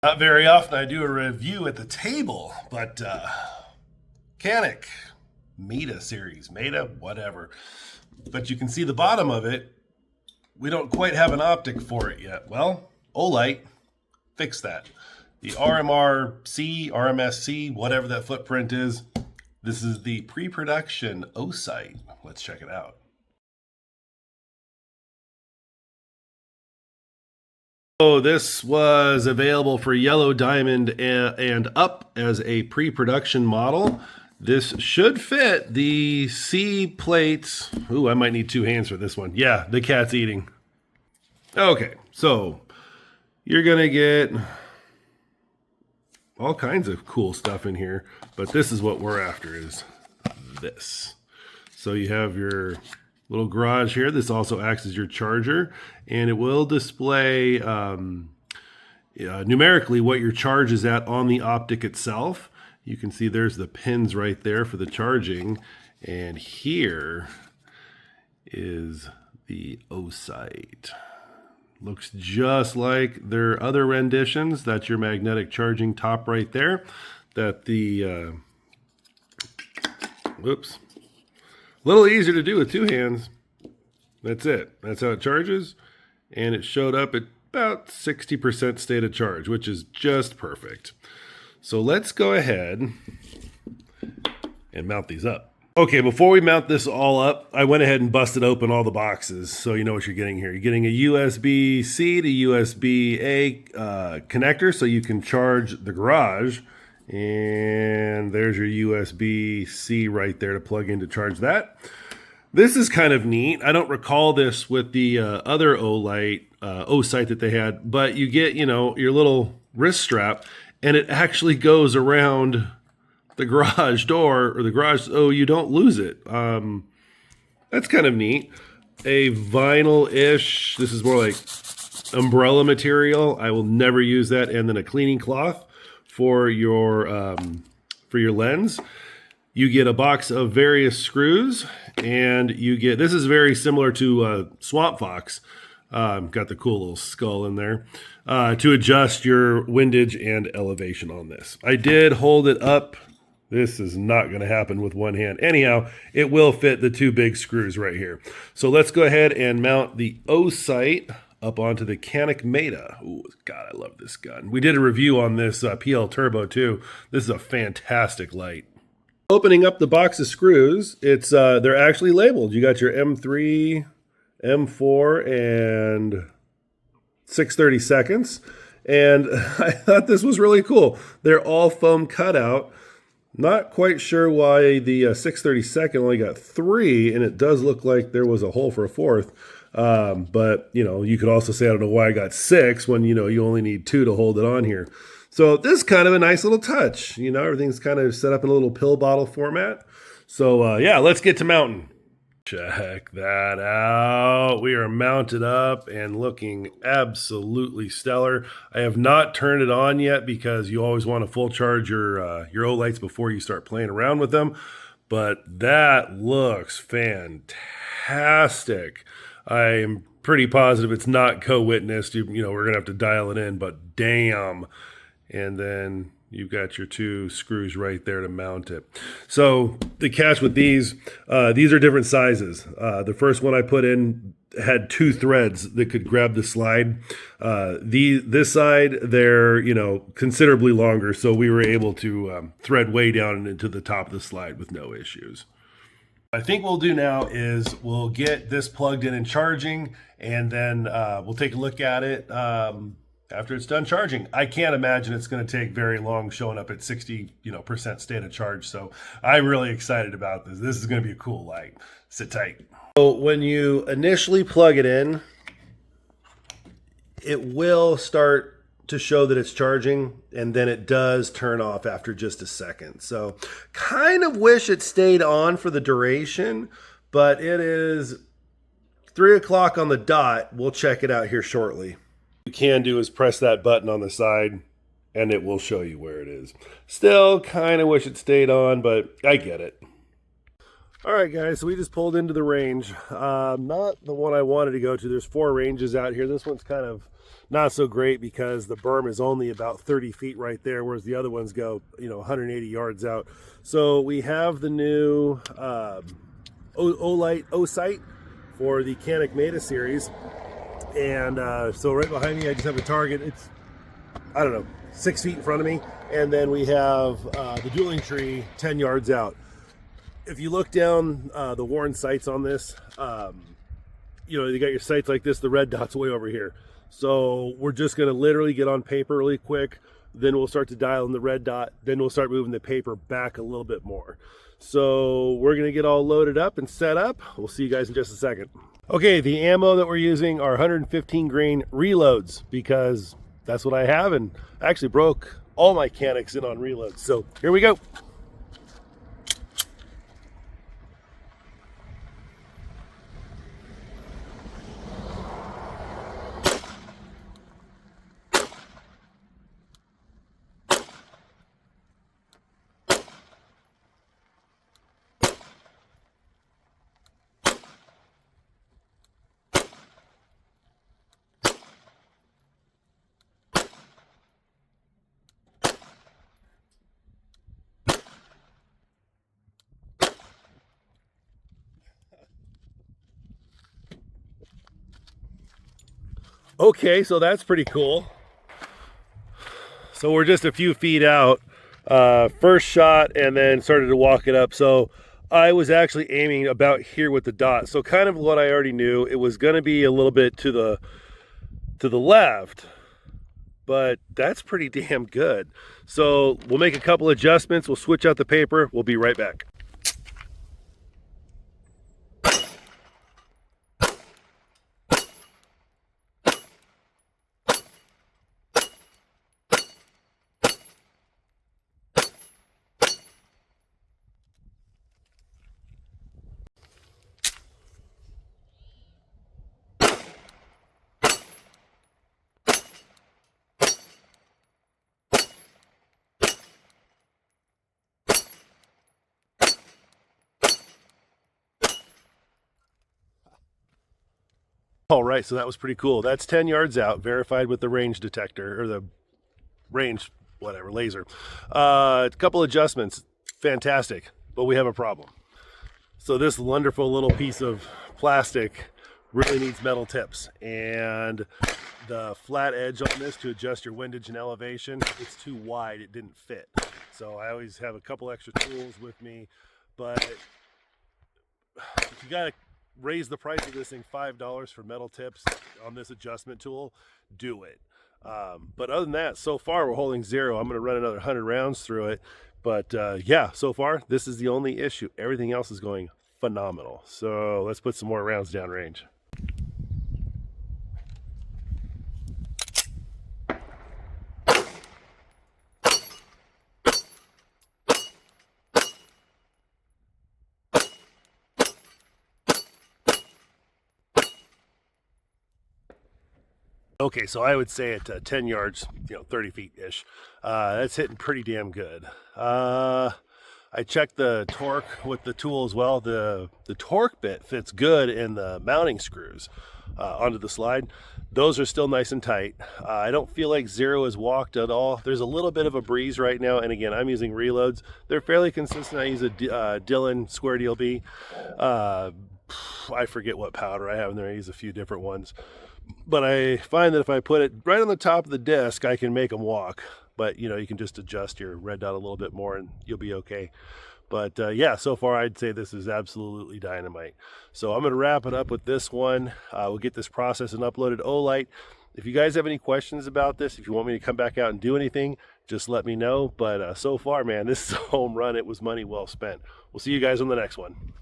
Not very often I do a review at the table, but Canik METE series, METE, whatever. But you can see the bottom of it. We don't quite have an optic for it yet. Well, Olight fixed that. The RMSc, whatever that footprint is, this is the pre-production Osight. Let's check it out. So this was available for Yellow Diamond and up as a pre-production model. This should fit the C plates. Ooh, I might need two hands for this one. Yeah, the cat's eating. Okay, so you're gonna get all kinds of cool stuff in here, but this is what we're after, is this. So you have your little garage here. This also acts as your charger, and it will display numerically what your charge is at on the optic itself. You can see there's the pins right there for the charging, and here is the Osight. Looks just like their other renditions. That's your magnetic charging top right there. That the whoops. A little easier to do with two hands. That's it. That's how it charges. And it showed up at about 60% state of charge, which is just perfect. So let's go ahead and mount these up. Okay, before we mount this all up, I went ahead and busted open all the boxes so you know what you're getting here. You're getting a USB-C to USB-A connector so you can charge the garage. And there's your USB-C right there to plug in to charge that. This is kind of neat. I don't recall this with the other Olight Osight that they had, but you get, you know, your little wrist strap, and it actually goes around the garage door or the garage, so you don't lose it. That's kind of neat. A vinyl-ish, this is more like umbrella material. I will never use that. And then a cleaning cloth for your lens. You get a box of various screws, and you get, this is very similar to Swamp Fox. Got the cool little skull in there to adjust your windage and elevation on this. I did hold it up. This is not going to happen with one hand. Anyhow, it will fit the two big screws right here. So let's go ahead and mount the Osight up onto the Canik METE. Ooh, God, I love this gun. We did a review on this PL Turbo too. This is a fantastic light. Opening up the box of screws, it's they're actually labeled. You got your M3, M4, and 6/32. And I thought this was really cool. They're all foam cutout. Not quite sure why the 6/32 only got 3, and it does look like there was a hole for a 4th. But, you know, you could also say, I don't know why I got 6 when, you know, you only need 2 to hold it on here. So this is kind of a nice little touch. You know, everything's kind of set up in a little pill bottle format. So, yeah, let's get to mounting. Check that out. We are mounted up and looking absolutely stellar. I have not turned it on yet because you always want to full charge your Olights before you start playing around with them. But that looks fantastic. I am pretty positive it's not co-witnessed. You know, we're going to have to dial it in, but damn. And then you've got your 2 screws right there to mount it. So the catch with these are different sizes. The first one I put in had 2 threads that could grab the slide. This side, they're, you know, considerably longer, so we were able to thread way down into the top of the slide with no issues. I think what we'll do now is we'll get this plugged in and charging, and then we'll take a look at it after it's done charging. I can't imagine it's going to take very long showing up at 60% state of charge. So I'm really excited about this. This is going to be a cool light. Sit tight. So when you initially plug it in, it will start to show that it's charging, and then it does turn off after just a second. So kind of wish it stayed on for the duration, but it is 3 o'clock on the dot. We'll check it out here shortly. What you can do is press that button on the side and it will show you where it is. Still kind of wish it stayed on, but I get it. All right, guys, so we just pulled into the range. Not the one I wanted to go to. There's 4 ranges out here. This one's kind of not so great because the berm is only about 30 feet right there, whereas the other ones go, 180 yards out. So we have the new Olight Osight for the Canik METE series. And so right behind me, I just have a target. It's, I don't know, 6 feet in front of me. And then we have the dueling tree 10 yards out. If you look down the worn sights on this, you got your sights like this, the red dot's way over here. So we're just going to literally get on paper really quick. Then we'll start to dial in the red dot. Then we'll start moving the paper back a little bit more. So we're going to get all loaded up and set up. We'll see you guys in just a second. Okay, the ammo that we're using are 115 grain reloads because that's what I have, and I actually broke all my Caniks in on reloads. So here we go. Okay, so that's pretty cool. So we're just a few feet out. First shot and then started to walk it up. So I was actually aiming about here with the dot. So kind of what I already knew. It was going to be a little bit to the left, but that's pretty damn good. So we'll make a couple adjustments. We'll switch out the paper. We'll be right back. All right, so that was pretty cool. That's 10 yards out, verified with the range detector, or the range, whatever, laser. A couple adjustments, fantastic, but we have a problem. So this wonderful little piece of plastic really needs metal tips, and the flat edge on this to adjust your windage and elevation, it's too wide, it didn't fit. So I always have a couple extra tools with me, but if you gotta raise the price of this thing $5 for metal tips on this adjustment tool, do it. But other than that, so far we're holding zero. I'm going to run another 100 rounds through it. But yeah, so far this is the only issue. Everything else is going phenomenal. So let's put some more rounds downrange. Okay, so I would say at 10 yards, 30 feet-ish, that's hitting pretty damn good. I checked the torque with the tool as well. The torque bit fits good in the mounting screws onto the slide. Those are still nice and tight. I don't feel like zero is walked at all. There's a little bit of a breeze right now, and again, I'm using reloads. They're fairly consistent. I use a Dillon Square Deal B. I forget what powder I have in there. I use a few different ones. But I find that if I put it right on the top of the disc, I can make them walk. But, you can just adjust your red dot a little bit more and you'll be okay. But, yeah, so far I'd say this is absolutely dynamite. So I'm going to wrap it up with this one. We'll get this processed and uploaded Olight. If you guys have any questions about this, if you want me to come back out and do anything, just let me know. But so far, man, this is a home run. It was money well spent. We'll see you guys on the next one.